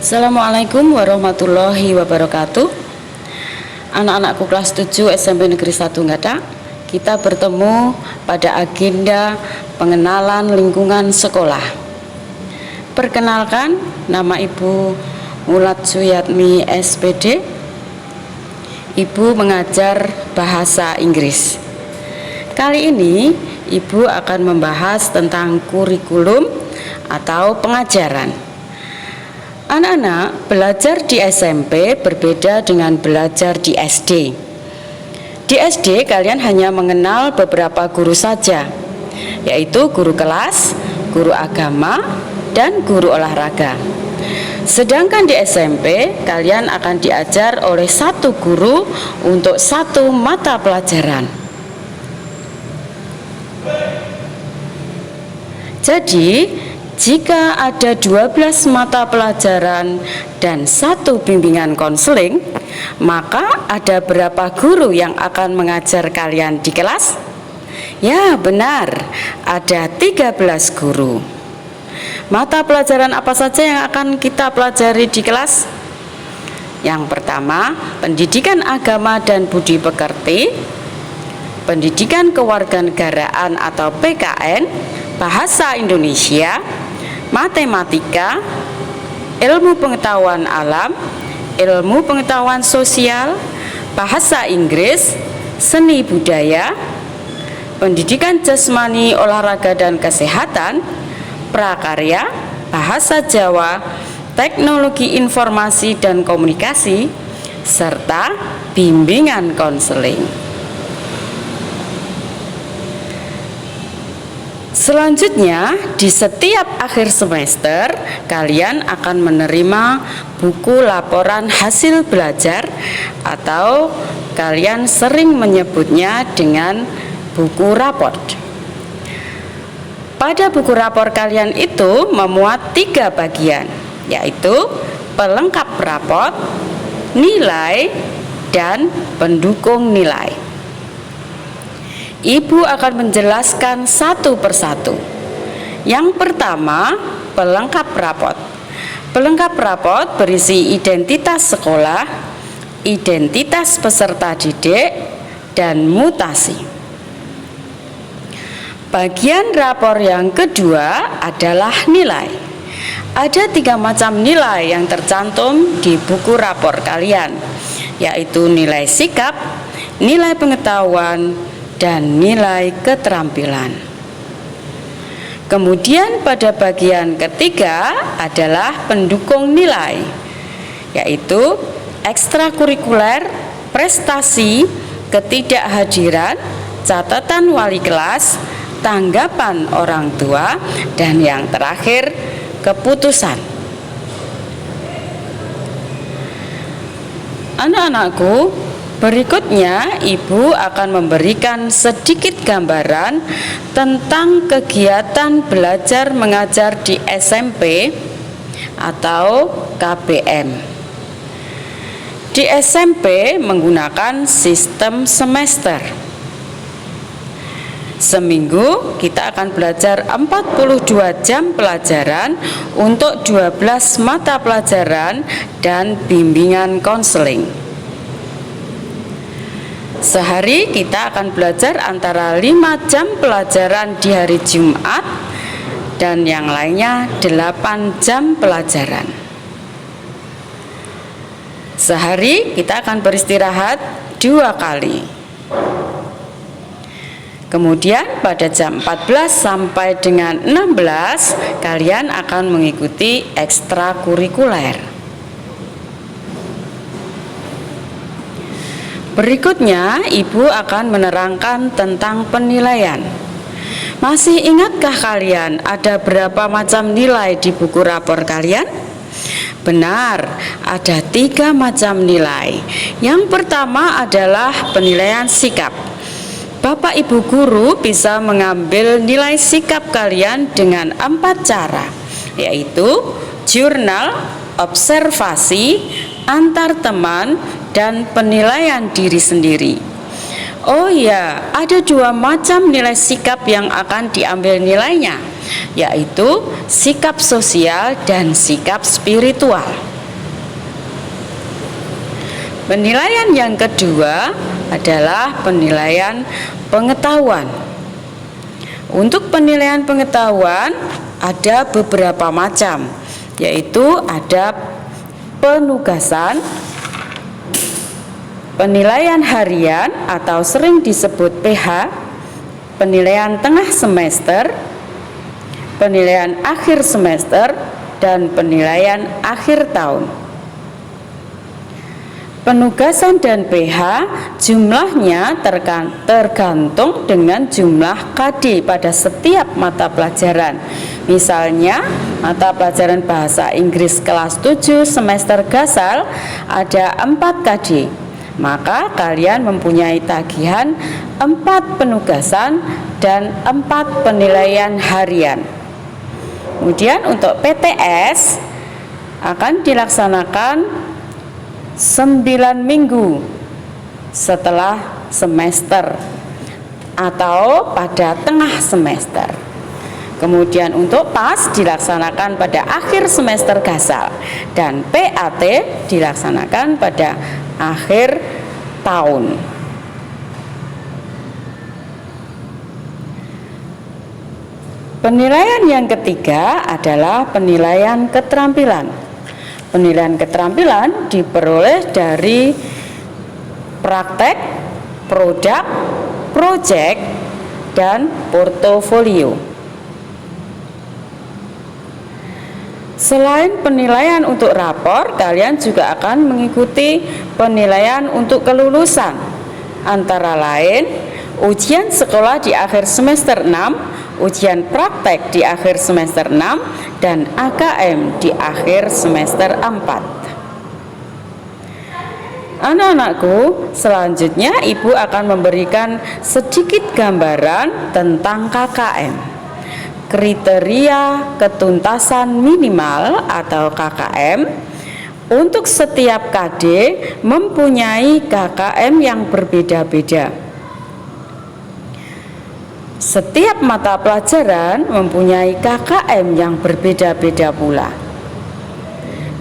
Assalamualaikum warahmatullahi wabarakatuh. Anak-anakku kelas 7 SMP Negeri 1 Ngada, kita bertemu pada agenda pengenalan lingkungan sekolah. Perkenalkan, nama Ibu Mulat Suyatmi SPD. Ibu mengajar bahasa Inggris. Kali ini Ibu akan membahas tentang kurikulum atau pengajaran. Anak-anak, belajar di SMP berbeda dengan belajar di SD. Di SD kalian hanya mengenal beberapa guru saja, yaitu guru kelas, guru agama, dan guru olahraga. Sedangkan di SMP kalian akan diajar oleh satu guru untuk satu mata pelajaran. Jadi jika ada 12 mata pelajaran dan satu bimbingan konseling, maka ada berapa guru yang akan mengajar kalian di kelas? Ya, benar, ada 13 guru. Mata pelajaran apa saja yang akan kita pelajari di kelas? Yang pertama, pendidikan agama dan budi pekerti, pendidikan kewarganegaraan atau PKN, bahasa Indonesia, matematika, ilmu pengetahuan alam, ilmu pengetahuan sosial, bahasa Inggris, seni budaya, pendidikan jasmani, olahraga dan kesehatan, prakarya, bahasa Jawa, teknologi informasi dan komunikasi, serta bimbingan konseling. Selanjutnya, di setiap akhir semester kalian akan menerima buku laporan hasil belajar atau kalian sering menyebutnya dengan buku rapor. Pada buku rapor kalian itu memuat 3 bagian, yaitu pelengkap rapor, nilai, dan pendukung nilai. Ibu akan menjelaskan satu persatu. Yang pertama, pelengkap rapot. Pelengkap rapot berisi identitas sekolah, identitas peserta didik, dan mutasi. Bagian rapor yang kedua adalah nilai. Ada 3 macam nilai yang tercantum di buku rapor kalian, yaitu nilai sikap, nilai pengetahuan, dan nilai keterampilan. Kemudian pada bagian ketiga adalah pendukung nilai, yaitu ekstrakurikuler, prestasi, ketidakhadiran, catatan wali kelas, tanggapan orang tua, dan yang terakhir keputusan. Anak-anakku, berikutnya Ibu akan memberikan sedikit gambaran tentang kegiatan belajar mengajar di SMP atau KBM. Di SMP menggunakan sistem semester. Seminggu kita akan belajar 42 jam pelajaran untuk 12 mata pelajaran dan bimbingan konseling. Sehari kita akan belajar antara 5 jam pelajaran di hari Jumat dan yang lainnya 8 jam pelajaran. Sehari kita akan beristirahat 2 kali. Kemudian pada jam 14 sampai dengan 16 kalian akan mengikuti ekstrakurikuler. Berikutnya, Ibu akan menerangkan tentang penilaian. Masih ingatkah kalian ada berapa macam nilai di buku rapor kalian? Benar, ada 3 macam nilai. Yang pertama adalah penilaian sikap. Bapak Ibu guru bisa mengambil nilai sikap kalian dengan 4 cara, yaitu jurnal, observasi, antar teman, dan penilaian diri sendiri. Oh ya, ada 2 macam nilai sikap yang akan diambil nilainya, yaitu sikap sosial dan sikap spiritual. Penilaian yang kedua adalah penilaian pengetahuan. Untuk penilaian pengetahuan ada beberapa macam, yaitu ada penugasan, penilaian harian atau sering disebut PH, penilaian tengah semester, penilaian akhir semester, dan penilaian akhir tahun. Penugasan dan PH jumlahnya tergantung dengan jumlah KD pada setiap mata pelajaran. Misalnya, mata pelajaran bahasa Inggris kelas 7 semester Gasal ada 4 KD. Maka kalian mempunyai tagihan 4 penugasan dan 4 penilaian harian. Kemudian untuk PTS akan dilaksanakan 9 minggu setelah semester atau pada tengah semester. Kemudian untuk PAS dilaksanakan pada akhir semester Gasal dan PAT dilaksanakan pada akhir tahun. Penilaian yang ketiga adalah penilaian keterampilan. Penilaian keterampilan diperoleh dari praktek, produk, proyek, dan portofolio. Selain penilaian untuk rapor, kalian juga akan mengikuti penilaian untuk kelulusan, antara lain ujian sekolah di akhir semester 6, ujian praktek di akhir semester 6, dan AKM di akhir semester 4. Anak-anakku, selanjutnya Ibu akan memberikan sedikit gambaran tentang KKM. Kriteria ketuntasan minimal atau KKM untuk setiap KD mempunyai KKM yang berbeda-beda. Setiap mata pelajaran mempunyai KKM yang berbeda-beda pula.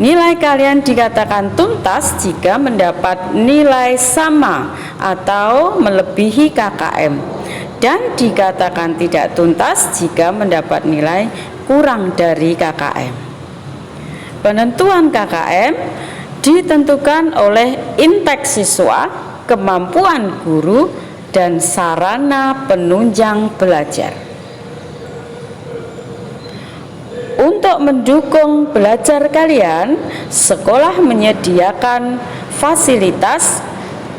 Nilai kalian dikatakan tuntas jika mendapat nilai sama atau melebihi KKM, dan dikatakan tidak tuntas jika mendapat nilai kurang dari KKM. Penentuan KKM ditentukan oleh intake siswa, kemampuan guru, dan sarana penunjang belajar. Untuk mendukung belajar kalian, sekolah menyediakan fasilitas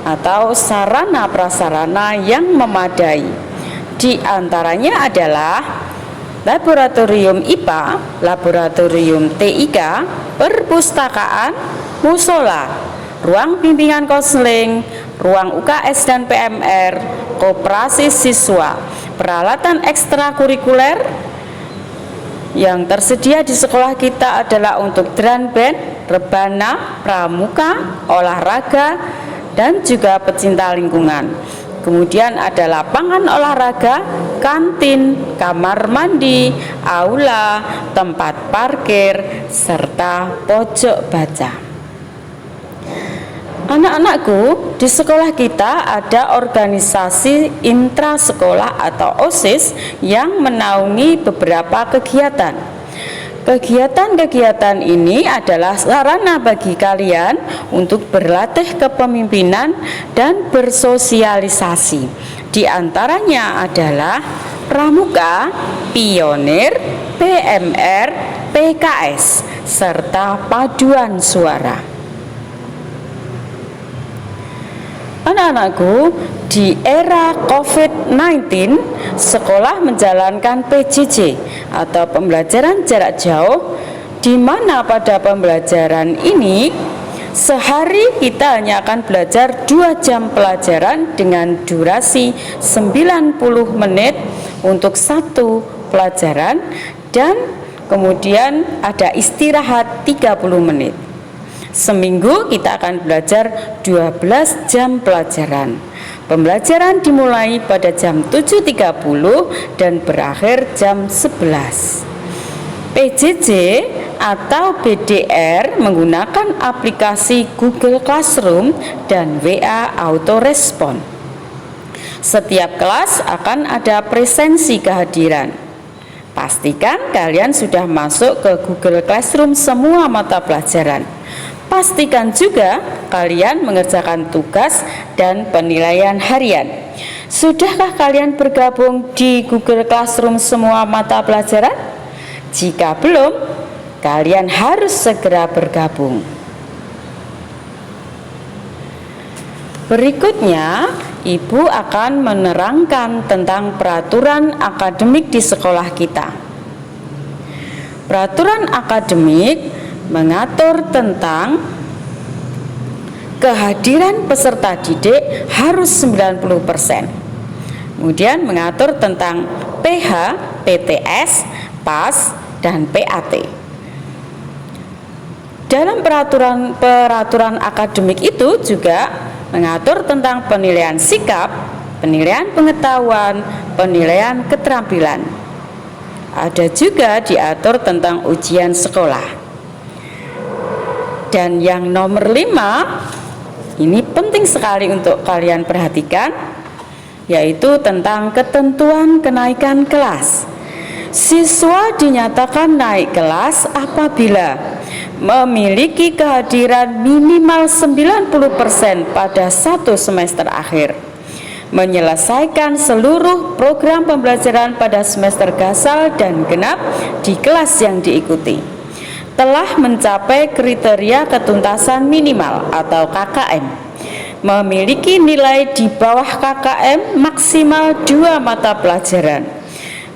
atau sarana prasarana yang memadai. Di antaranya adalah laboratorium IPA, laboratorium TIK, perpustakaan, musola, ruang bimbingan konseling, ruang UKS dan PMR, koperasi siswa, peralatan ekstrakurikuler. Yang tersedia di sekolah kita adalah untuk drum band, rebana, pramuka, olahraga, dan juga pecinta lingkungan. Kemudian ada lapangan olahraga, kantin, kamar mandi, aula, tempat parkir, serta pojok baca. Anak-anakku, di sekolah kita ada organisasi intrasekolah atau OSIS yang menaungi beberapa kegiatan. Kegiatan-kegiatan ini adalah sarana bagi kalian untuk berlatih kepemimpinan dan bersosialisasi. Di antaranya adalah pramuka, pionir, PMR, PKS, serta paduan suara. Anak-anakku, di era COVID-19, sekolah menjalankan PJJ atau pembelajaran jarak jauh, di mana pada pembelajaran ini sehari kita hanya akan belajar 2 jam pelajaran dengan durasi 90 menit untuk 1 pelajaran, dan kemudian ada istirahat 30 menit. Seminggu kita akan belajar 12 jam pelajaran. Pembelajaran dimulai pada jam 7.30 dan berakhir jam 11. PJJ atau BDR menggunakan aplikasi Google Classroom dan WA Autorespon. Setiap kelas akan ada presensi kehadiran. Pastikan kalian sudah masuk ke Google Classroom semua mata pelajaran. Pastikan juga kalian mengerjakan tugas dan penilaian harian. Sudahkah kalian bergabung di Google Classroom semua mata pelajaran? Jika belum, kalian harus segera bergabung. Berikutnya, Ibu akan menerangkan tentang peraturan akademik di sekolah kita. Peraturan akademik mengatur tentang kehadiran peserta didik harus 90%. Kemudian mengatur tentang PH, PTS, PAS, dan PAT. Dalam peraturan akademik itu juga mengatur tentang penilaian sikap, penilaian pengetahuan, penilaian keterampilan. Ada juga diatur tentang ujian sekolah. Dan yang nomor 5, ini penting sekali untuk kalian perhatikan, yaitu tentang ketentuan kenaikan kelas. Siswa dinyatakan naik kelas apabila memiliki kehadiran minimal 90% pada 1 semester akhir, menyelesaikan seluruh program pembelajaran pada semester gasal dan genap di kelas yang diikuti, telah mencapai kriteria ketuntasan minimal atau KKM, memiliki nilai di bawah KKM maksimal 2 mata pelajaran,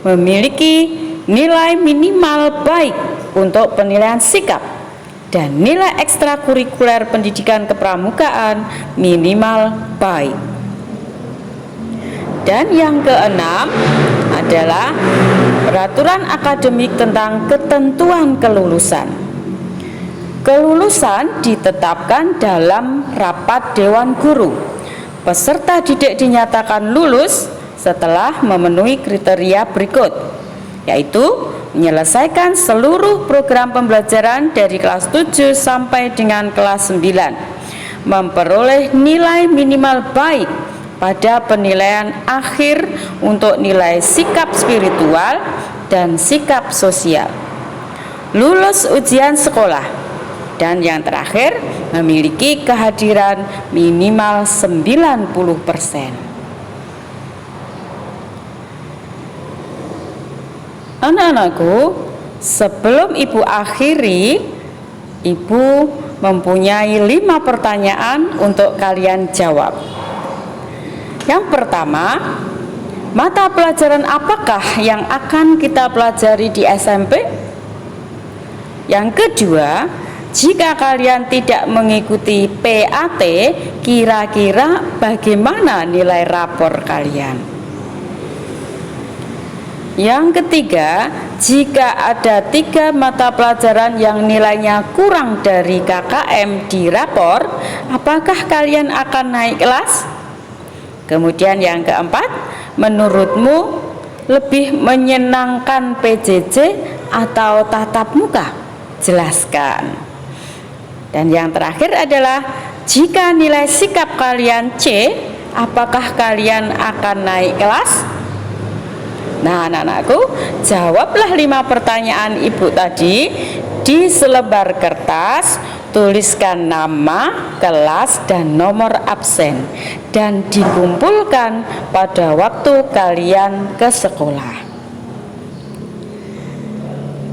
memiliki nilai minimal baik untuk penilaian sikap, dan nilai ekstrakurikuler pendidikan kepramukaan minimal baik. Dan yang keenam adalah peraturan akademik tentang ketentuan kelulusan. Kelulusan ditetapkan dalam rapat Dewan Guru. Peserta didik dinyatakan lulus setelah memenuhi kriteria berikut, yaitu menyelesaikan seluruh program pembelajaran dari kelas 7 sampai dengan kelas 9, memperoleh nilai minimal baik pada penilaian akhir untuk nilai sikap spiritual dan sikap sosial, lulus ujian sekolah, dan yang terakhir memiliki kehadiran minimal 90%. Anak-anakku, sebelum Ibu akhiri, Ibu mempunyai 5 pertanyaan untuk kalian jawab. Yang pertama, mata pelajaran apakah yang akan kita pelajari di SMP? Yang kedua, jika kalian tidak mengikuti PAT, kira-kira bagaimana nilai rapor kalian? Yang ketiga, jika ada 3 mata pelajaran yang nilainya kurang dari KKM di rapor, apakah kalian akan naik kelas? Kemudian yang keempat, menurutmu lebih menyenangkan PJJ atau tatap muka? Jelaskan. Dan yang terakhir adalah, jika nilai sikap kalian C, apakah kalian akan naik kelas? Nah, anak-anakku, jawablah 5 pertanyaan Ibu tadi di selebar kertas, tuliskan nama, kelas, dan nomor absen, dan dikumpulkan pada waktu kalian ke sekolah.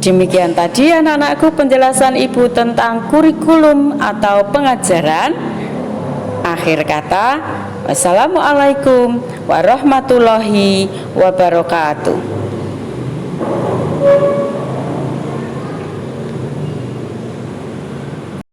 Demikian tadi anak-anakku penjelasan Ibu tentang kurikulum atau pengajaran. Akhir kata, wassalamualaikum warahmatullahi wabarakatuh.